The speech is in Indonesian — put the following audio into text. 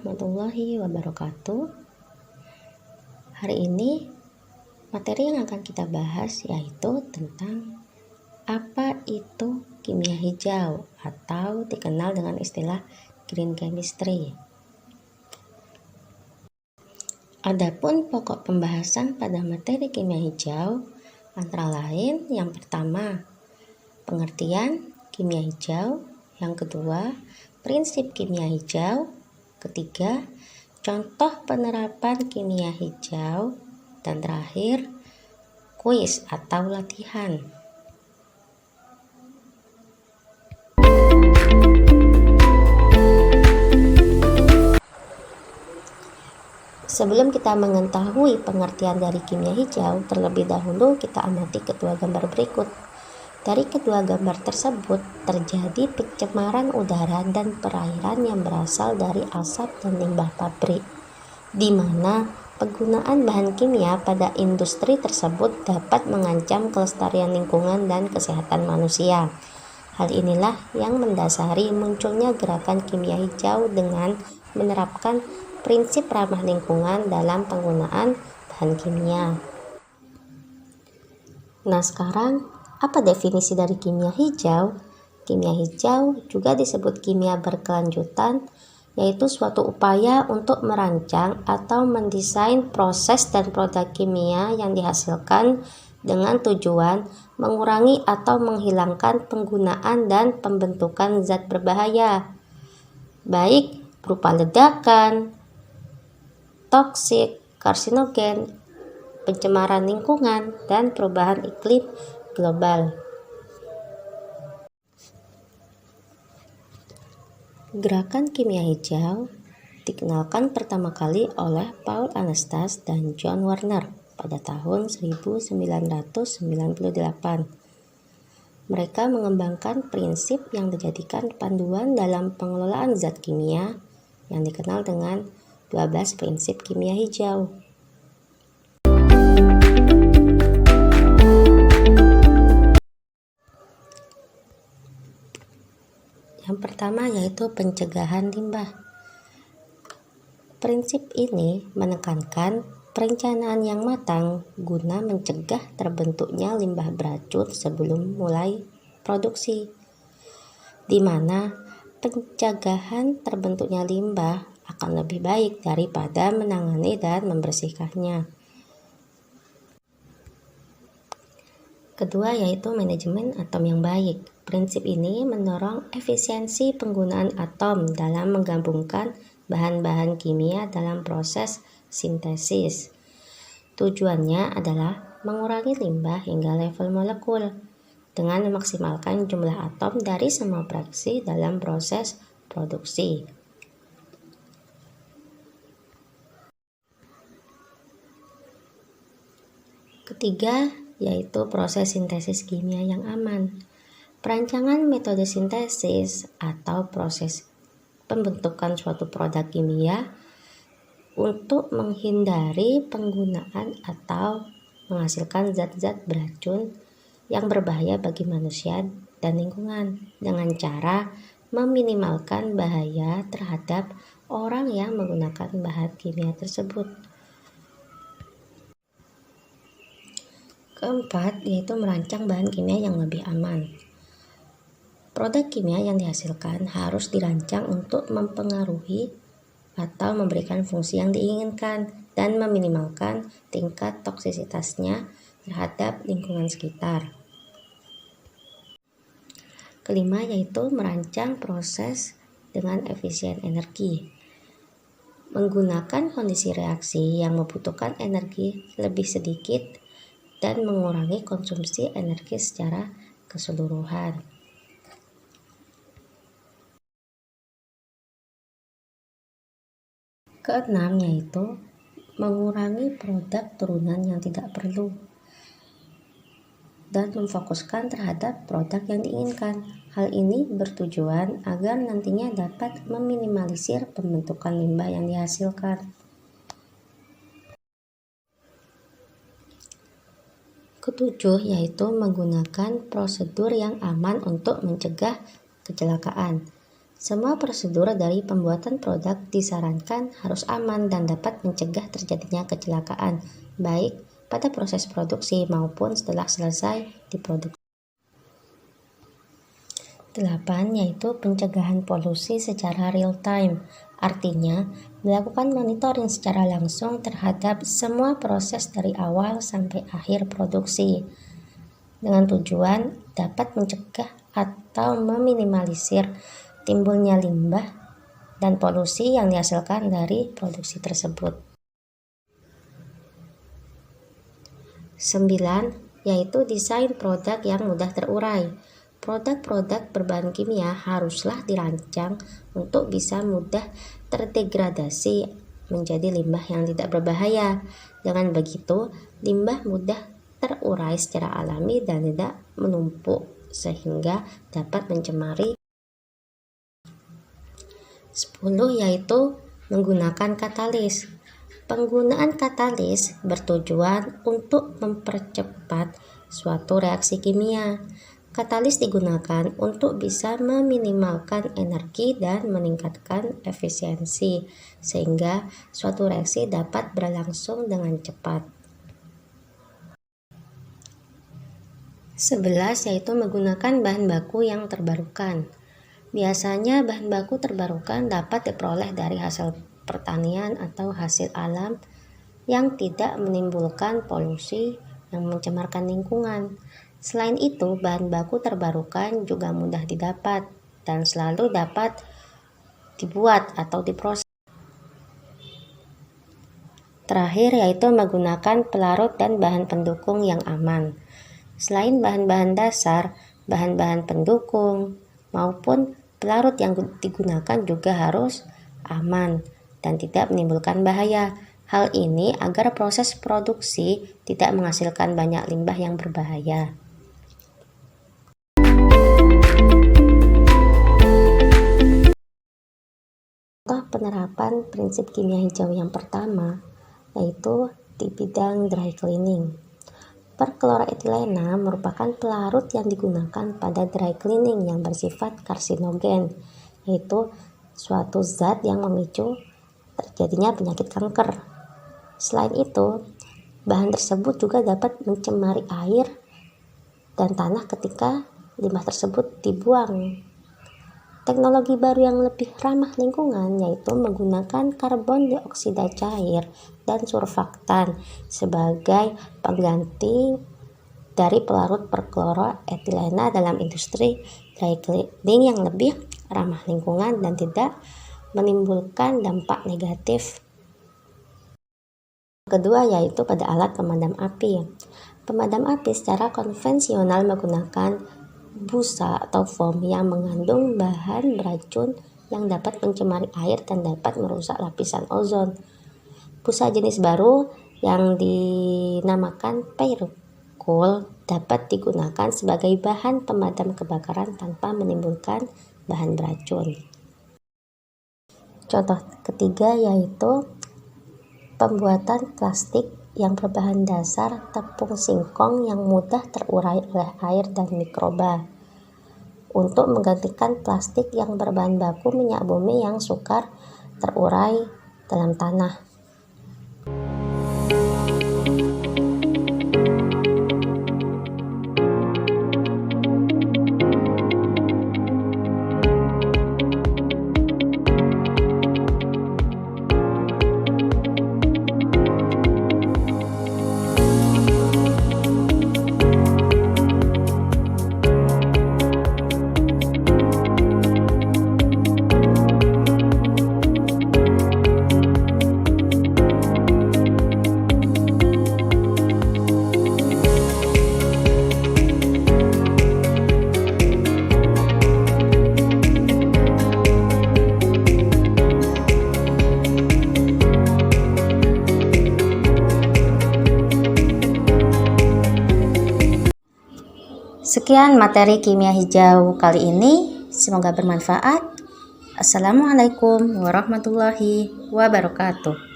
warahmatullahi wabarakatuh. Hari ini materi yang akan kita bahas yaitu tentang apa itu kimia hijau atau dikenal dengan istilah green chemistry. Adapun pokok pembahasan pada materi kimia hijau antara lain yang pertama, pengertian kimia hijau, yang kedua, prinsip kimia hijau, ketiga, contoh penerapan kimia hijau, dan terakhir, kuis atau latihan. Sebelum kita mengetahui pengertian dari kimia hijau, terlebih dahulu kita amati kedua gambar berikut. Dari kedua gambar tersebut, terjadi pencemaran udara dan perairan yang berasal dari asap dan limbah pabrik, di mana penggunaan bahan kimia pada industri tersebut dapat mengancam kelestarian lingkungan dan kesehatan manusia. Hal inilah yang mendasari munculnya gerakan kimia hijau dengan menerapkan prinsip ramah lingkungan dalam penggunaan bahan kimia. Nah, sekarang apa definisi dari kimia hijau? Kimia hijau juga disebut kimia berkelanjutan, yaitu suatu upaya untuk merancang atau mendesain proses dan produk kimia yang dihasilkan dengan tujuan mengurangi atau menghilangkan penggunaan dan pembentukan zat berbahaya, baik berupa ledakan, toksik, karsinogen, pencemaran lingkungan, dan perubahan iklim global. Gerakan kimia hijau dikenalkan pertama kali oleh Paul Anastas dan John Werner pada tahun 1998. Mereka mengembangkan prinsip yang dijadikan panduan dalam pengelolaan zat kimia yang dikenal dengan 12 prinsip kimia hijau. Yang pertama yaitu pencegahan limbah. Prinsip ini menekankan perencanaan yang matang guna mencegah terbentuknya limbah beracun sebelum mulai produksi, di mana pencegahan terbentuknya limbah akan lebih baik daripada menangani dan membersihkannya. Kedua yaitu manajemen atom yang baik. Prinsip ini mendorong efisiensi penggunaan atom dalam menggabungkan bahan-bahan kimia dalam proses sintesis. Tujuannya adalah mengurangi limbah hingga level molekul dengan memaksimalkan jumlah atom dari semua fraksi dalam proses produksi. Ketiga, yaitu proses sintesis kimia yang aman. Perancangan metode sintesis atau proses pembentukan suatu produk kimia untuk menghindari penggunaan atau menghasilkan zat-zat beracun yang berbahaya bagi manusia dan lingkungan dengan cara meminimalkan bahaya terhadap orang yang menggunakan bahan kimia tersebut. Keempat, yaitu merancang bahan kimia yang lebih aman. Produk kimia yang dihasilkan harus dirancang untuk mempengaruhi atau memberikan fungsi yang diinginkan dan meminimalkan tingkat toksisitasnya terhadap lingkungan sekitar. Kelima, yaitu merancang proses dengan efisien energi. Menggunakan kondisi reaksi yang membutuhkan energi lebih sedikit dan mengurangi konsumsi energi secara keseluruhan. Keenam, yaitu mengurangi produk turunan yang tidak perlu dan memfokuskan terhadap produk yang diinginkan. Hal ini bertujuan agar nantinya dapat meminimalisir pembentukan limbah yang dihasilkan. Ketujuh, yaitu menggunakan prosedur yang aman untuk mencegah kecelakaan. Semua prosedur dari pembuatan produk disarankan harus aman dan dapat mencegah terjadinya kecelakaan, baik pada proses produksi maupun setelah selesai diproduksi. 8. Yaitu pencegahan polusi secara real time. Artinya, melakukan monitoring secara langsung terhadap semua proses dari awal sampai akhir produksi, dengan tujuan dapat mencegah atau meminimalisir timbulnya limbah dan polusi yang dihasilkan dari produksi tersebut. 9. Yaitu desain produk yang mudah terurai. Produk-produk berbahan kimia haruslah dirancang untuk bisa mudah terdegradasi menjadi limbah yang tidak berbahaya. Dengan begitu, limbah mudah terurai secara alami dan tidak menumpuk sehingga dapat mencemari. 10. Yaitu menggunakan katalis. Penggunaan katalis bertujuan untuk mempercepat suatu reaksi kimia. Katalis digunakan untuk bisa meminimalkan energi dan meningkatkan efisiensi, sehingga suatu reaksi dapat berlangsung dengan cepat. 11. Yaitu menggunakan bahan baku yang terbarukan. Biasanya bahan baku terbarukan dapat diperoleh dari hasil pertanian atau hasil alam yang tidak menimbulkan polusi yang mencemarkan lingkungan. Selain itu, bahan baku terbarukan juga mudah didapat dan selalu dapat dibuat atau diproses. Terakhir yaitu menggunakan pelarut dan bahan pendukung yang aman. Selain bahan-bahan dasar, bahan-bahan pendukung maupun pelarut yang digunakan juga harus aman dan tidak menimbulkan bahaya. Hal ini agar proses produksi tidak menghasilkan banyak limbah yang berbahaya. Contoh penerapan prinsip kimia hijau yang pertama yaitu di bidang dry cleaning. Perkloroetilena merupakan pelarut yang digunakan pada dry cleaning yang bersifat karsinogen, yaitu suatu zat yang memicu terjadinya penyakit kanker. Selain itu, bahan tersebut juga dapat mencemari air dan tanah ketika limbah tersebut dibuang. Teknologi baru yang lebih ramah lingkungan yaitu menggunakan karbon dioksida cair dan surfaktan sebagai pengganti dari pelarut perkloroetilena dalam industri dry cleaning yang lebih ramah lingkungan dan tidak menimbulkan dampak negatif. Kedua yaitu pada alat pemadam api. Pemadam api secara konvensional menggunakan busa atau foam yang mengandung bahan beracun yang dapat mencemari air dan dapat merusak lapisan ozon. Busa jenis baru yang dinamakan Pyrocool dapat digunakan sebagai bahan pemadam kebakaran tanpa menimbulkan bahan beracun. Contoh ketiga yaitu pembuatan plastik yang berbahan dasar tepung singkong yang mudah terurai oleh air dan mikroba untuk menggantikan plastik yang berbahan baku minyak bumi yang sukar terurai dalam tanah. Sekian materi kimia hijau kali ini, semoga bermanfaat. Assalamualaikum warahmatullahi wabarakatuh.